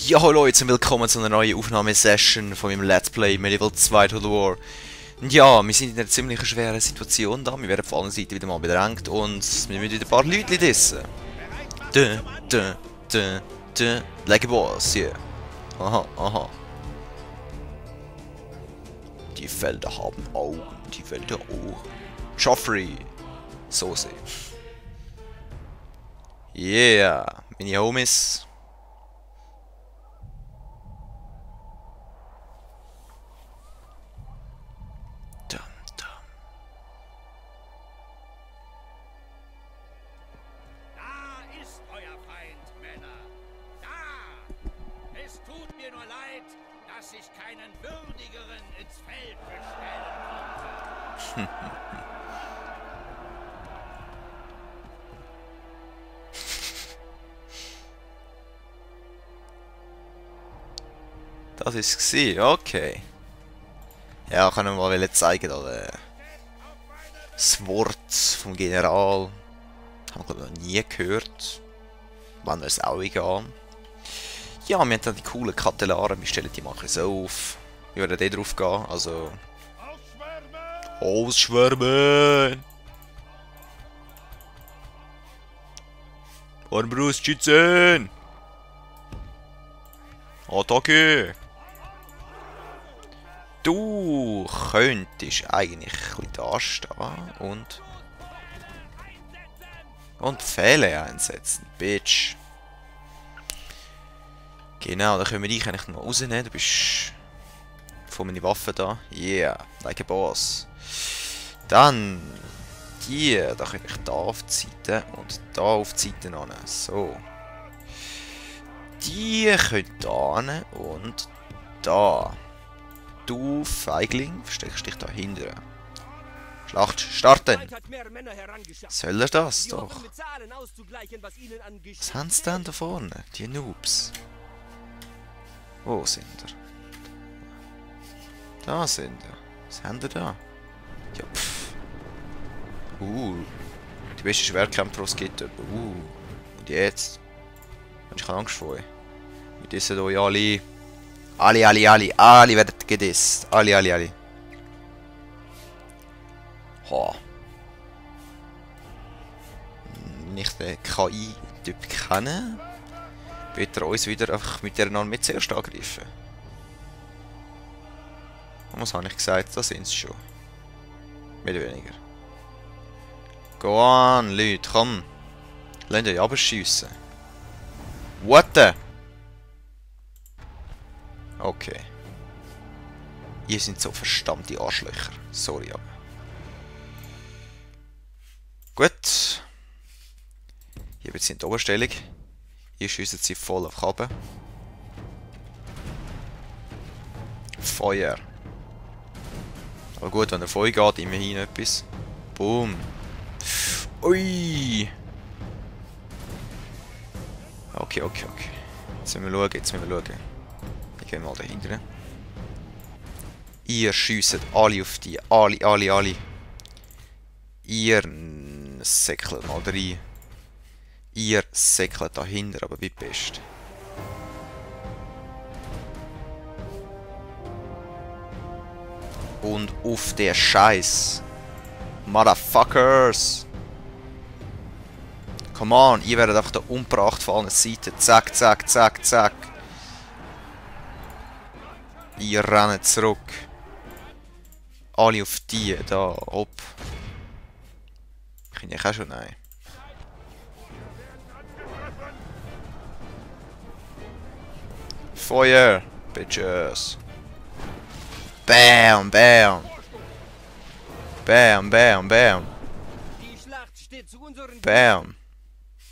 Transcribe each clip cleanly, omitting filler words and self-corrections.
Ja, hallo Leute und willkommen zu einer neuen Aufnahmesession von meinem Let's Play Medieval 2 Total War. Und ja, wir sind in einer ziemlich schweren Situation da. Wir werden auf allen Seiten wieder mal bedrängt und wir müssen wieder ein paar Leute dissen. Like a boss, yeah. Aha, aha. Die Felder haben Augen, die Felder Ohren. Joffrey. Soße. Yeah, meine Homies. Dass ich keinen würdigeren ins Feld bestellen konnte. Das ist es, okay. Ja, kann ich mal zeigen, da, das Wort vom General. Haben wir glaube ich noch nie gehört. Wann wäre es auch egal. Ja, wir haben dann die coolen Katellaren, wir stellen die mal so auf. Wir werden drauf gehen, also... Ausschwärmen! Armbrustschützen! Attacke! Du könntest eigentlich ein bisschen da stehen und Pfähle einsetzen, Bitch. Genau, da können wir dich eigentlich noch rausnehmen. Du bist von meinen Waffen da. Yeah, like a boss. Dann die, da kann ich da auf die Seite und da auf die Seite an. So. Die können da hin und da. Du Feigling, versteckst dich da hinten. Schlacht starten! Soll er das doch? Was haben sie denn da vorne? Die Noobs. Wo sind er? Da sind er. Was haben wir da? Ja, pff. Die beste Schwertkämpfer, die es gibt. Und jetzt? Ich habe Angst vor euch. Wir dissen euch alle. Alle werden gedisst. Alle. Ha. Wenn ich den KI-Typ kenne, wird er uns wieder einfach mit der Norm mit zuerst angreifen. Und was habe ich gesagt? Das sind sie schon. Mehr oder weniger. Go on, Leute, komm. Lasst euch abschiessen. What the? Okay. Ihr seid so verdammte Arschlöcher. Sorry, aber. Gut. Hier wird sie in die Oberstellung. Ihr schießt sie voll auf Kappe. Feuer. Aber gut, wenn er Feuer geht, immerhin etwas. Boom. Ui. Okay. Jetzt müssen wir schauen, Ich gehe mal dahinter. Ihr schiesst alle auf die. Alle. Ihr säckelt mal rein. Ihr säckelt dahinter, aber wie best. Und auf der Scheiß. Motherfuckers! Come on, ihr werdet einfach da umgebracht von allen Seiten. Zack. Ihr rennt zurück. Alle auf die, da, hopp. Kann ich auch schon, nein. Feuer, bitches. Bam. Bam.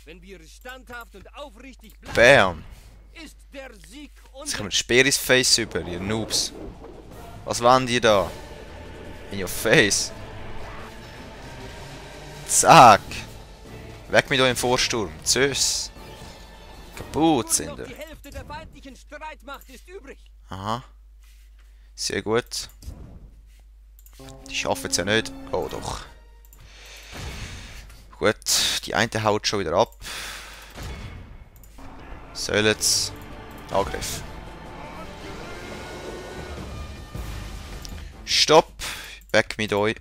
Wenn wir standhaft und aufrichtig bleiben, Bam. ist der Sieg Jetzt kommt ein Speer ins Face über, ihr Noobs. Was wollen die da? In your face. Zack. Weg mit eurem Vorsturm. Tschüss. Kaputt sind die ihr. Hälfte der feindlichen Streitmacht ist übrig. Aha. Sehr gut. Die schaffen es ja nicht. Oh doch. Gut, die eine haut schon wieder ab. Sollen's. Angriff. Stopp! Weg mit euch.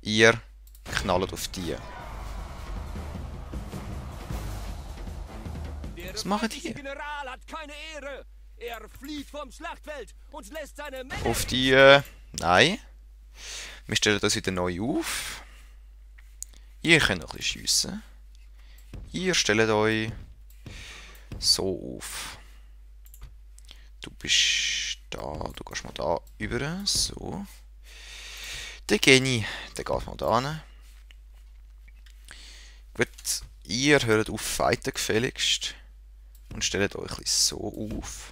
Ihr knallt auf die. Was machen die? General hat keine Ehre. Er flieht vom Schlachtfeld und lässt seine Männer Auf die... nein. Wir stellen das wieder neu auf. Ihr könnt noch ein bisschen schiessen. Ihr stellt euch so auf. Du bist da, du gehst mal da über, so. Der Geni, der geht mal da hin. Gut, ihr hört auf fighten gefälligst. Und stellt euch ein bisschen so auf.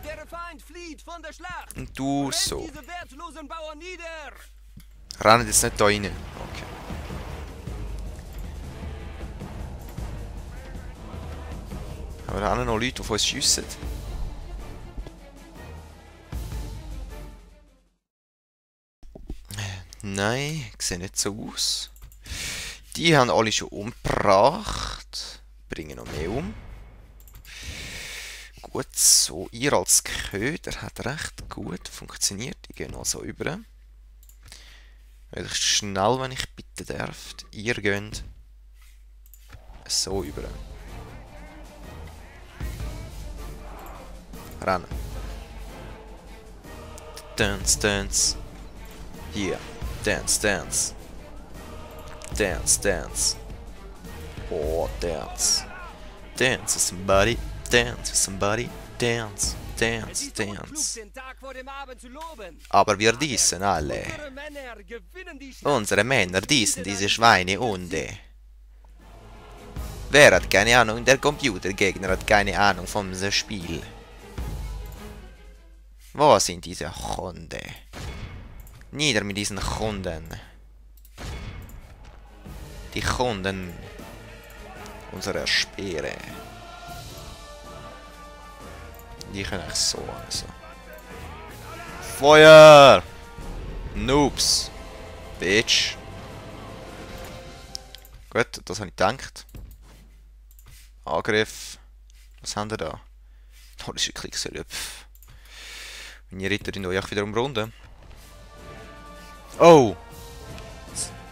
Der Feind flieht von der Schlacht. Und du Brennt so. diese wertlosen Bauern nieder. Rennt jetzt nicht da rein. Okay. Haben wir auch noch Leute, die auf uns schiessen? Nein, sieht nicht so aus. Die haben alle schon umgebracht. Bringen noch mehr um. Gut, so. Ihr als Köder hat recht gut funktioniert. Ich gehe noch so über. Möglichst schnell, wenn ich bitten darf. Ihr geht so über. Rennen. Dance, dance. Hier. Dance, dance. Dance, dance. Oh, dance. Dance with somebody. Dance with somebody. Dance, dance, dance. Den Tag vor dem Abend zu loben. Aber wir diesen alle. Unsere Männer gewinnen die Schlacht. Unsere Männer diesen diese Schweinehunde. Wer hat keine Ahnung? Der Computergegner hat keine Ahnung vom Spiel. Wo sind diese Hunde? Nieder mit diesen Kunden. Die Kunden unserer Speere. Die können ich so also. Feuer! Noobs! Bitch! Gut, das habe ich gedacht. Angriff. Was haben wir da? Oh, das ist wirklich so. Meine Ritterin euch auch wieder umrunden. Oh!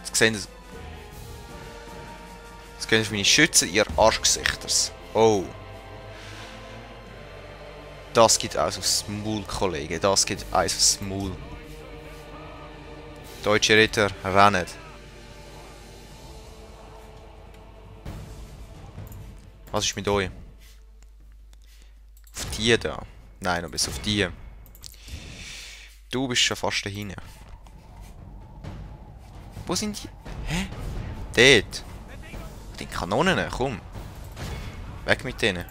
Jetzt sehen Sie. Jetzt können meine Schützen ihr Arschgesichters. Oh! Das gibt eins aufs Maul, Kollege. Das gibt eins aufs Maul. Deutsche Ritter, rennen. Was ist mit euch? Auf die da. Nein, noch bis auf die. Du bist schon fast dahin. Wo sind die? Hä? Dort. Die Kanonen, komm. Weg mit denen.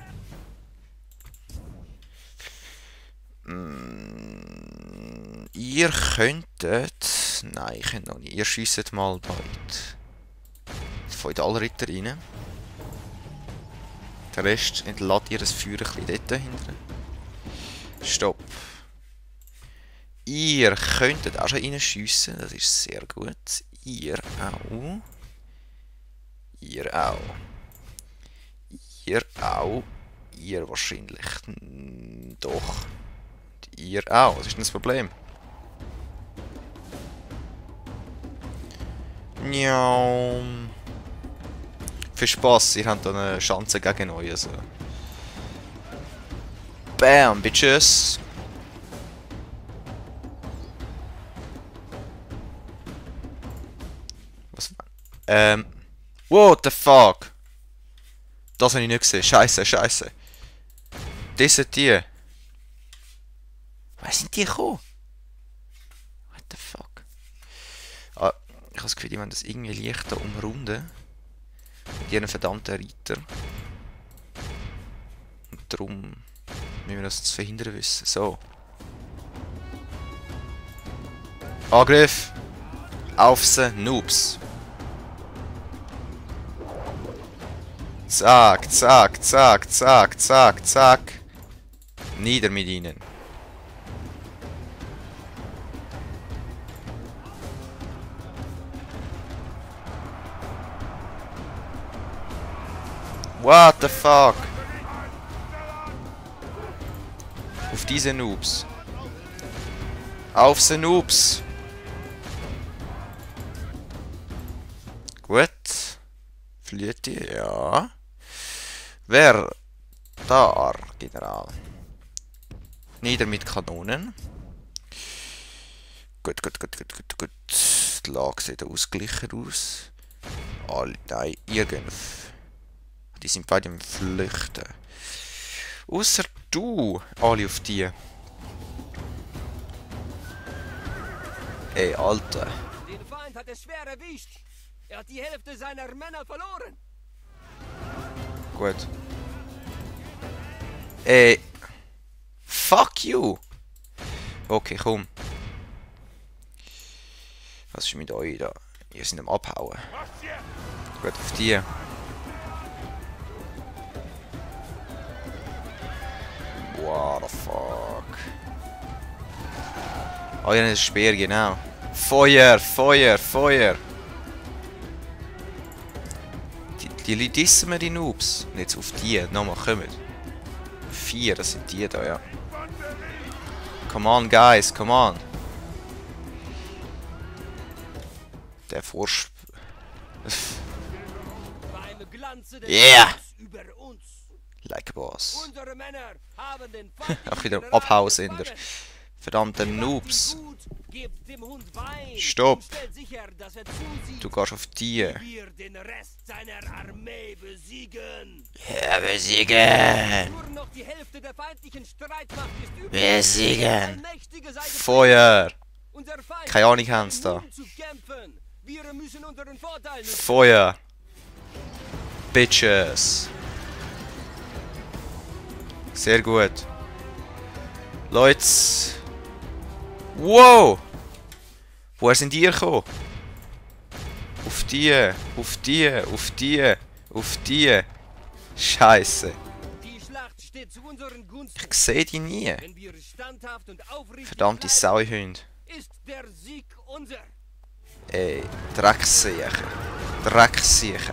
Ihr könntet... Nein, ich könnt noch nicht. Ihr schiesset mal bald. Feudalritter rein. Der Rest entlädt ihr das Feuer ein bisschen dort hinten. Stopp. Ihr könntet auch schon reinschiessen, das ist sehr gut. Ihr auch. Ihr auch. Ihr auch. Ihr wahrscheinlich doch. Und ihr auch. Was ist denn das Problem? Ja. Viel Spaß, ihr habt da eine Chance gegen euch. Also. Bam, Bitches! Was? What the fuck? Das habe ich nicht gesehen. Scheiße, scheiße. Das sind die. Wer sind die gekommen? What the fuck? Ah, ich habe das Gefühl, die wollen das irgendwie leichter umrunden. Mit ihren verdammten Reiter. Und darum müssen wir das zu verhindern wissen. So. Angriff! Auf sie, Noobs! Zack, zack, zack, zack, zack, zack. Nieder mit ihnen. What the fuck? Auf diese Noobs. Auf die Noobs. Gut. Flieht ihr? Ja. Wer? Da, General. Nieder mit Kanonen. Gut. Die Lage sieht ausgeglichen aus. Alle, nein, ihr geht. Die sind beide im Flüchten. Außer du, alle auf die. Ey, Alter. Den Feind hat es schwer erwischt. Er hat die Hälfte seiner Männer verloren. Gut. Ey. Fuck you. Okay, komm. Was ist mit euch da? Ihr seid am Abhauen. Gut, auf die. What the fuck? Oh, ja, das ist Speer, genau. Feuer! Die dissen wir die Noobs. Und jetzt auf die. Nochmal, kommen. 4, das sind die da, ja. Come on, guys, come on. Der Vorsp... Beim Glanze des Yeah! Sieges über uns. Like a boss. Unsere Männer haben den feindlichen Auch wieder General abhauen sind gefangen. Verdammte Macht ihn Noobs. gut, gebt dem Hund Wein Stopp. und stellt sicher, dass er zusieht, Du gehst auf die. wie wir den Rest seiner Armee besiegen. Ja, besiegen! Nur noch die Hälfte der feindlichen Streitmacht ist übrig. Besiegen! Allmächtige sei gefeiert. Feuer! Unser Feind Keine Ahnung, hat Hans da. Mut zu kämpfen. Wir müssen unseren Vorteil nutzen. Feuer! Bitches! Sehr gut. Leute! Wow! Woher sind ihr gekommen? Auf die! Scheiße! Die Schlacht steht zu unseren Gunsten. Ich sehe die nie. Wenn wir standhaft und aufrichtig Verdammte bleiben, Sauhunde. ist der Sieg unser. Ey, Drecksiechen.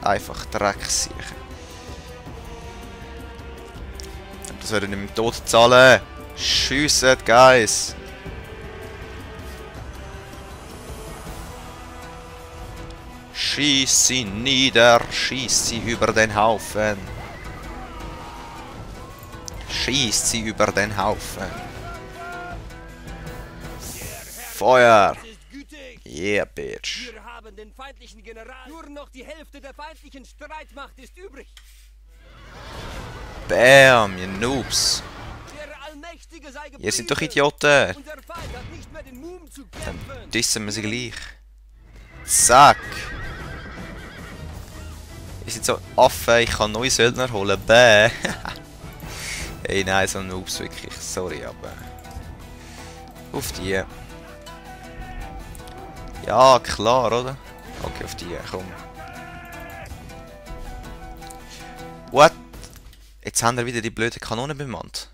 Einfach Drecksiechen. Das würde nicht mit Tod zahlen. Schiessen, Guys. Schieß sie nieder, schieß sie über den Haufen. Schießt sie über den Haufen. Feuer! Es ist gütig. Yeah, bitch. Wir haben den feindlichen General. Nur noch die Hälfte der feindlichen Streitmacht ist übrig. Bam, ihr Noobs. Der Allmächtige sei gepriesen. Ihr seid doch Idioten. Unser Feind hat nicht mehr den Mumm zu kämpfen. Dissen wir sie gleich. Zack. Ihr seid so Affen, ich kann neue Söldner holen. Bäh. Ey, nein, so Noobs wirklich. Sorry, aber... Auf die. Ja, klar, oder? Okay, auf die, komm. What? Jetzt haben wir wieder die blöde Kanone bemannt.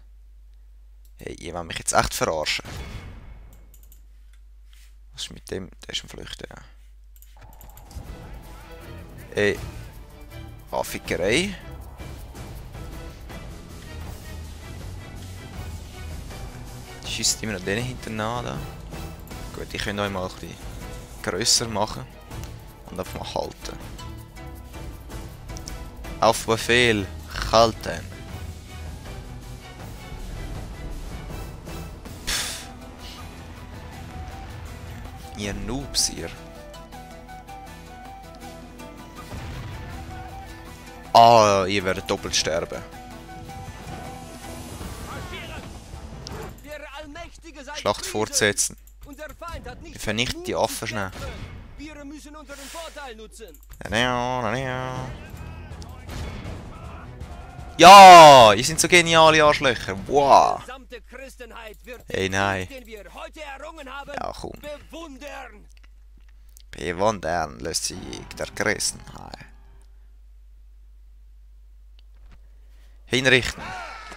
Hey, ihr wollt mich jetzt echt verarschen. Was ist mit dem? Der ist am Flüchten, ja. Ey. Fickerei. Schießt immer noch den hintereinander. Gut, ich kann euch mal ein bisschen grösser machen. Und einfach mal halten. Auf Befehl, halten. Pff. Ihr Noobs, ihr. Ah, ihr werdet doppelt sterben. Der Allmächtige sei Schlacht gepriesen. fortsetzen. Unser Feind hat nicht Wir vernichten mehr die Mut Affen zu schnell. kämpfen. Wir müssen unseren Vorteil nutzen. Ja, ihr seid so geniale Arschlöcher. Wow. Gesamte Christenheit wird Ey, den nein. Sieg, den wir heute errungen haben, Ja, komm. bewundern. Bewundern lässt Sieg der Christenheit. Hinrichten.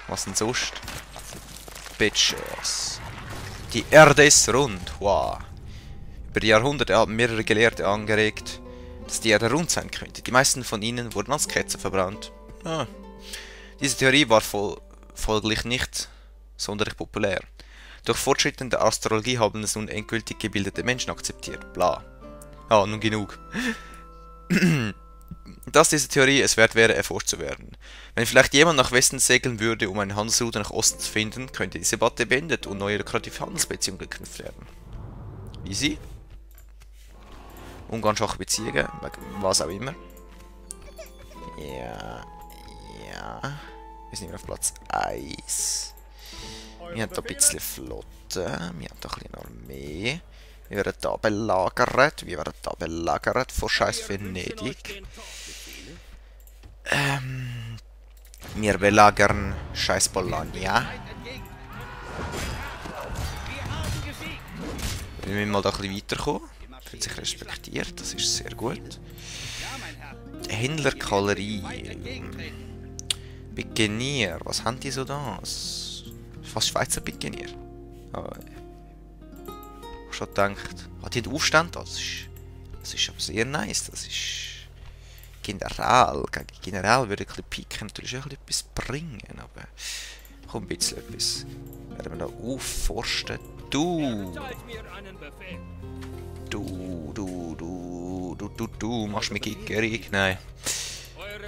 Was denn sonst? Bitches. Die Erde ist rund. Wow. Über die Jahrhunderte haben mehrere Gelehrte angeregt, dass die Erde rund sein könnte. Die meisten von ihnen wurden als Ketzer verbrannt. Ah. Diese Theorie war folglich nicht sonderlich populär. Durch Fortschritte der Astrologie haben es nun endgültig gebildete Menschen akzeptiert. Bla. Ah, nun genug. Dass diese Theorie es wert wäre, erforscht zu werden. Wenn vielleicht jemand nach Westen segeln würde, um eine Handelsroute nach Osten zu finden, könnte diese Debatte beendet und neue lukrative Handelsbeziehungen geknüpft werden. Easy. Umgangsschache Beziehungen, was auch immer. Ja. Wir sind auf Platz 1. Wir haben hier ein bisschen Flotte. Wir haben hier ein bisschen Armee. Wir werden hier belagert. Vor scheiß Venedig. Wir belagern scheiß Bologna. Wir müssen mal da ein bisschen weiterkommen. Wird sich respektiert, das ist sehr gut. Händlerkalerie. Pikenier, was haben die so das? Fast Schweizer Pikenier. Oh, ich schon gedacht. Hat die den Aufstand? Das ist aber sehr nice. Das ist General. Gegen General würde ein bisschen piken natürlich auch etwas bringen, aber komm, ein bisschen etwas. Werden wir da aufforsten. Du machst mich gierig? Nein.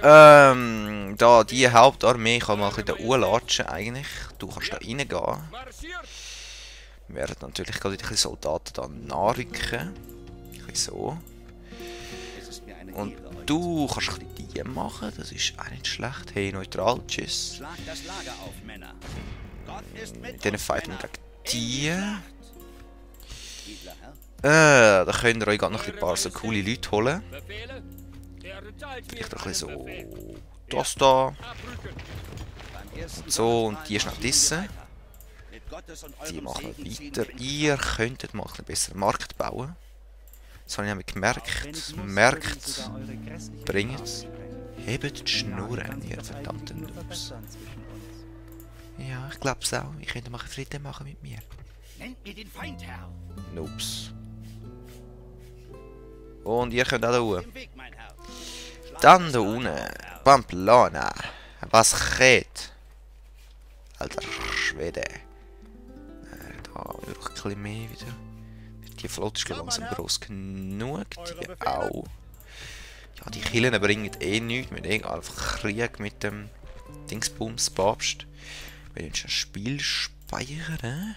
Da, die Hauptarmee kann man ein bisschen da latschen eigentlich. Du kannst da reingehen. Wir werden natürlich gerade ein bisschen Soldaten da nachrücken. Ein bisschen so. Und du kannst ein bisschen die machen, das ist auch nicht schlecht. Hey, neutral, tschüss. Dann fighten wir gegen die. Da könnt ihr euch gerade noch ein paar so coole Leute holen. Vielleicht ein bisschen so das da. Und so, und die schnell dissen. Die machen wir weiter. Ihr könntet mal einen besseren Markt bauen. Das habe ich nämlich gemerkt. Merkt, bringt. Hebt die Schnurren, ihr verdammten Noobs. Ja, ich glaube es auch. Ich könnte mal Frieden machen mit mir. Noobs. Und ihr könnt auch da oben. Dann da unten. Pamplona. Was geht? Alter Schwede. Da brauche ich ein bisschen mehr wieder. Die Flotte ist langsam groß genug. Die auch. Ja, die Killen bringen eh nichts. Wir haben einfach Krieg mit dem Dingsbums Papst. Wir müssen ein Spiel speichern.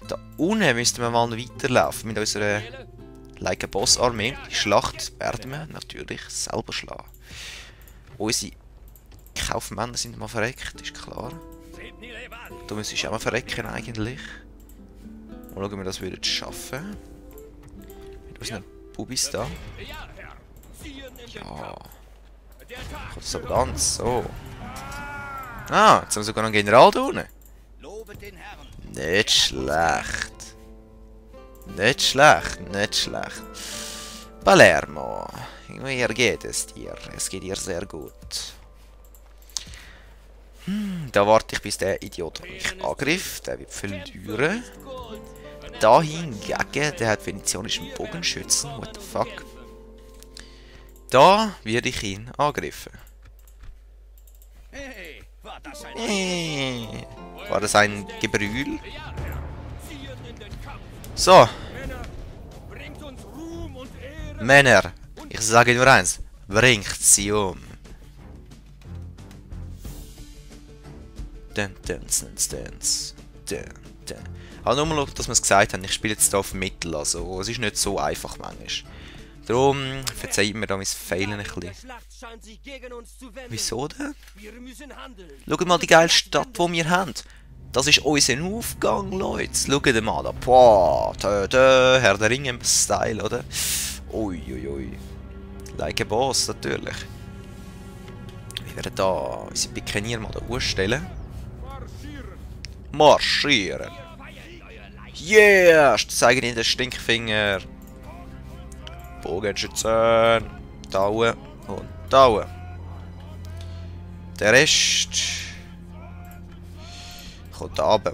Da unten müssten wir mal weiterlaufen mit unserer Like a Boss Armee. Die Schlacht werden wir natürlich selber schlagen. Unsere Kaufmänner sind mal verreckt, ist klar. Da müssen wir auch mal verrecken eigentlich. Mal schauen, ob wir das würden schaffen. Mit unseren Bubis da. Ja. Kommt das aber ganz so. Ah, jetzt haben wir sogar noch einen General da unten. Nicht schlecht. Nicht schlecht, nicht schlecht. Palermo. Wie geht es dir? Es geht dir sehr gut. Da warte ich, bis der Idiot mich angreift. Der wird verlieren. Da hingegen, der hat venezianischen Bogenschützen. What the fuck? Da werde ich ihn angreifen. War das ein Gebrüll? So. Männer, ich sage nur eins. Bringt sie um. Aber nur mal, dass wir es gesagt haben, ich spiele jetzt hier auf Mittel, also es ist nicht so einfach manchmal. Darum verzeiht mir da mein Fehlen ein bisschen. Wieso denn? Schaut mal die geile Stadt, die wir haben. Das ist unser Aufgang, Leute. Schaut mal da. Boah, Herr der Ringe-Style, oder? Uiuiui. Like a Boss, natürlich. Wir werden da unsere Pikenier mal da ausstellen. Marschieren. Yeah! Zeigen Ihnen den Stinkfinger. Bogenschützen. Tauen und tauen. Der Rest kommt da runter.